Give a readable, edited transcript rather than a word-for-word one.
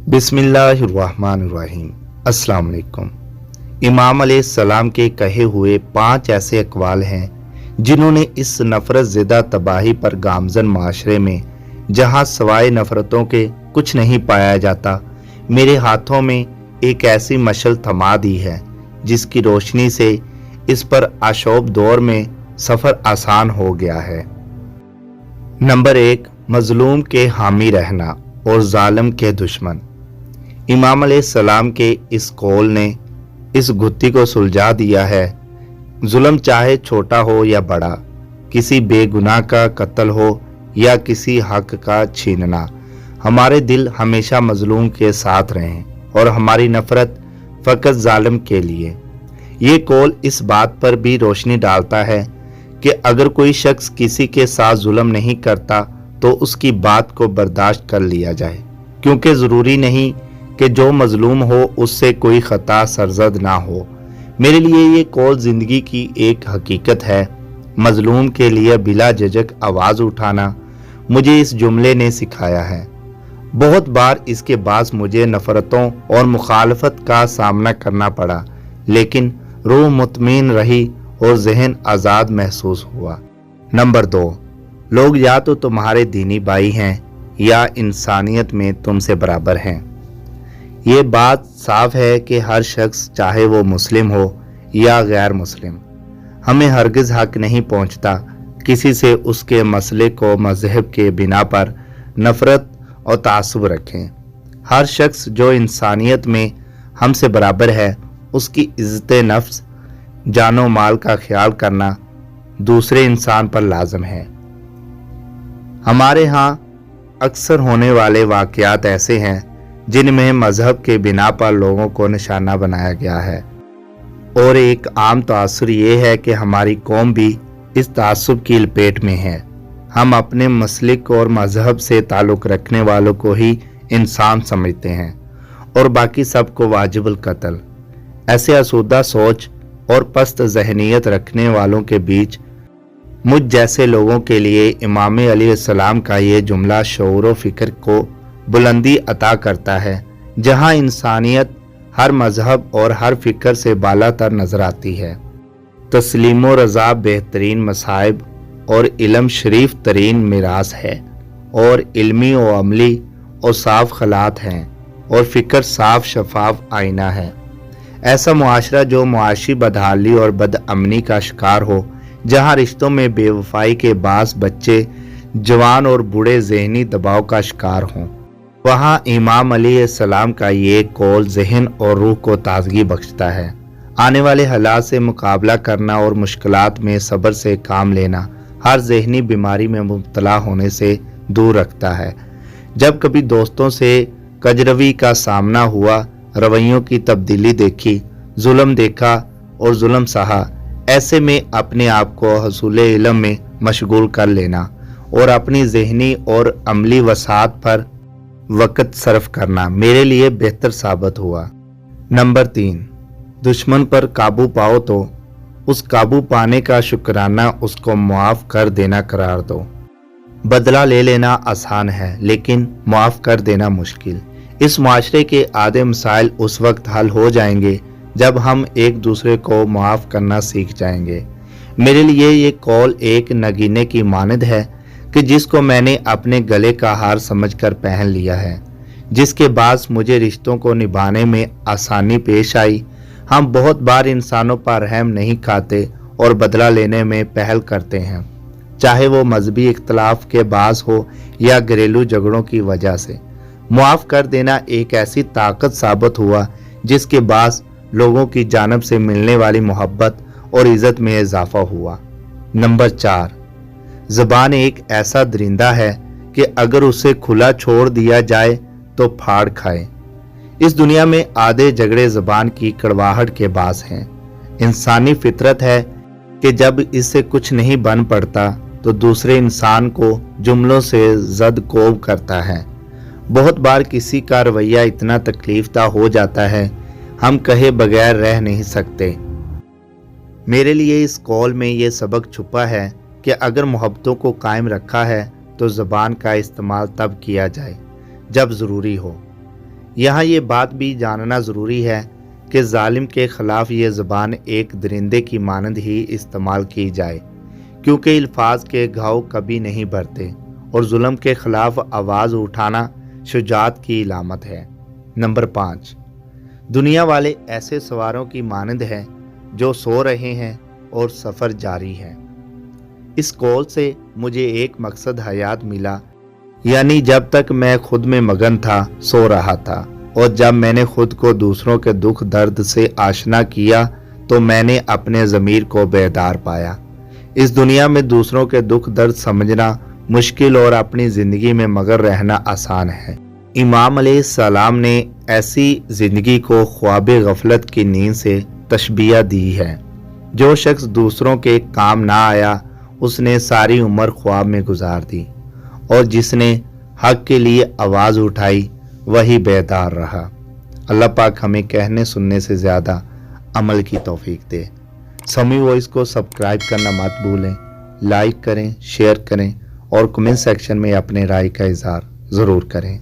बिस्मिल्लाहिर्रहमानिर्रहीम। अस्सलाम वालेकुम। इमाम अलैहिस्सलाम के कहे हुए 5 ऐसे अक़वाल हैं जिन्होंने इस नफ़रत ज़िदा तबाही पर गामज़न माशरे में, जहाँ सवाए नफ़रतों के कुछ नहीं पाया जाता, मेरे हाथों में एक ऐसी मशल थमा दी है जिसकी रोशनी से इस पर आशोब दौर में सफ़र आसान हो गया है। नंबर 1, मज़लूम के हामी रहना और जालिम के दुश्मन। इमाम अलैहिस्सलाम के इस कौल ने इस गुत्थी को सुलझा दिया है। जुल्म चाहे छोटा हो या बड़ा, किसी बेगुनाह का कत्ल हो या किसी हक का छीनना, हमारे दिल हमेशा मजलूम के साथ रहें और हमारी नफरत फ़कत जालिम के लिए। ये कौल इस बात पर भी रोशनी डालता है कि अगर कोई शख्स किसी के साथ जुल्म नहीं करता तो उसकी बात को बर्दाश्त कर लिया जाए, क्योंकि ज़रूरी नहीं कि जो मजलूम हो उससे कोई ख़ता सरजद ना हो। मेरे लिए ये कौल ज़िंदगी की एक हकीकत है। मजलूम के लिए बिला झिझक आवाज़ उठाना मुझे इस जुमले ने सिखाया है। बहुत बार इसके बाद मुझे नफ़रतों और मुखालफत का सामना करना पड़ा, लेकिन रूह मुतमईन रही और जहन आज़ाद महसूस हुआ। नंबर 2, लोग या तो तुम्हारे दीनी भाई हैं या इंसानियत में तुमसे बराबर हैं। ये बात साफ है कि हर शख्स, चाहे वो मुस्लिम हो या गैर मुस्लिम, हमें हरगिज़ हक नहीं पहुंचता किसी से उसके मसले को मजहब के बिना पर नफ़रत और तासुब रखें। हर शख्स जो इंसानियत में हमसे बराबर है, उसकी इज्जत नफ्स, जानो माल का ख्याल करना दूसरे इंसान पर लाजम है। हमारे यहाँ अक्सर होने वाले वाक़यात ऐसे हैं जिनमें मजहब के बिना पर लोगों को निशाना बनाया गया है, और एक आम तासुर ये है कि हमारी कौम भी इस तासुब की लपेट में है। हम अपने मसलिक और मजहब से ताल्लुक़ रखने वालों को ही इंसान समझते हैं और बाकी सबको वाजिबुल कत्ल। ऐसे आसूदा सोच और पस्त जहनीत रखने वालों के बीच मुझ जैसे लोगों के लिए इमाम अलैहिस्सलाम का ये जुमला शऊर व फ़िक्र को बुलंदी अता करता है, जहाँ इंसानियत हर मजहब और हर फ़िक्र से बालातर नज़र आती है। तस्लीम व रज़ा बेहतरीन मसाइब और इल्म शरीफ तरीन मिरास है, और इल्मी व अमली और साफ खलात हैं, और फ़िक्र साफ शफाफ आईना है। ऐसा मुआशरा जो मुआशी बदहाली और बदअमनी का शिकार हो, जहाँ रिश्तों में बेवफाई के बास बच्चे जवान और बूढ़े ज़हनी दबाव का शिकार हों, वहाँ इमाम अलैहिस्सलाम का ये कौल ज़हन और रूह को ताज़गी बख्शता है। आने वाले हालात से मुकाबला करना और मुश्किलात में सब्र से काम लेना हर ज़हनी बीमारी में मुब्तला होने से दूर रखता है। जब कभी दोस्तों से कजरवी का सामना हुआ, रवैयों की तब्दीली देखी, जुल्म देखा और जुल्म सहा, ऐसे में अपने आप को हसूल इल्म में मशगूल कर लेना और अपनी ज़हनी और अमली वसात पर वक़्त सर्फ करना मेरे लिए बेहतर साबित हुआ। नंबर 3, दुश्मन पर काबू पाओ तो उस काबू पाने का शुक्राना उसको मुआफ़ कर देना करार दो। बदला ले लेना आसान है, लेकिन मुआफ़ कर देना मुश्किल। इस माशरे के आधे मसाइल उस वक्त हल हो जाएंगे जब हम एक दूसरे को मुआफ़ करना सीख जाएंगे। मेरे लिए ये कौल एक नगीने की मानद है कि जिसको मैंने अपने गले का हार समझकर पहन लिया है, जिसके बाद मुझे रिश्तों को निभाने में आसानी पेश आई। हम बहुत बार इंसानों पर रहम नहीं खाते और बदला लेने में पहल करते हैं, चाहे वो मजहबी इख्तलाफ के बास हो या घरेलू झगड़ों की वजह से। मुआफ़ कर देना एक ऐसी ताकत साबित हुआ जिसके बाद लोगों की जानिब से मिलने वाली मोहब्बत और इज़्ज़त में इजाफा हुआ। नंबर 4, ज़बान एक ऐसा दरिंदा है कि अगर उसे खुला छोड़ दिया जाए तो फाड़ खाए। इस दुनिया में आधे झगड़े ज़बान की कड़वाहट के बास हैं। इंसानी फितरत है कि जब इससे कुछ नहीं बन पड़ता तो दूसरे इंसान को जुमलों से जद कोब करता है। बहुत बार किसी का रवैया इतना तकलीफदा हो जाता है, हम कहे बगैर रह नहीं सकते। मेरे लिए इस कौल में ये सबक छुपा है कि अगर मोहब्बतों को कायम रखा है तो ज़बान का इस्तेमाल तब किया जाए जब ज़रूरी हो। यहाँ ये बात भी जानना ज़रूरी है कि जालिम के ख़िलाफ़ ये ज़बान एक दरिंदे की मानंद ही इस्तेमाल की जाए, क्योंकि अल्फाज के घाव कभी नहीं भरते और जुल्म के ख़िलाफ़ आवाज़ उठाना शुजाअत की इलामत है। नंबर 5, दुनिया वाले ऐसे सवारों की मानंद हैं जो सो रहे हैं और सफ़र जारी है। इस कौल से मुझे एक मकसद हयात मिला, यानी जब तक मैं खुद में मगन था सो रहा था, और जब मैंने खुद को दूसरों के दुख दर्द से आशना किया तो मैंने अपने ज़मीर को बेदार पाया। इस दुनिया में दूसरों के दुख दर्द समझना मुश्किल और अपनी ज़िंदगी में मगन रहना आसान है। इमाम अलैहिस्सलाम ने ऐसी ज़िंदगी को ख्वाब गफलत की नींद से तशबीह दी है। जो शख्स दूसरों के काम ना आया उसने सारी उम्र ख्वाब में गुजार दी, और जिसने हक के लिए आवाज़ उठाई वही बेदार रहा। अल्लाह पाक हमें कहने सुनने से ज़्यादा अमल की तौफीक दे। समी वॉइस को सब्सक्राइब करना मत भूलें, लाइक करें, शेयर करें और कमेंट सेक्शन में अपने राय का इज़हार ज़रूर करें।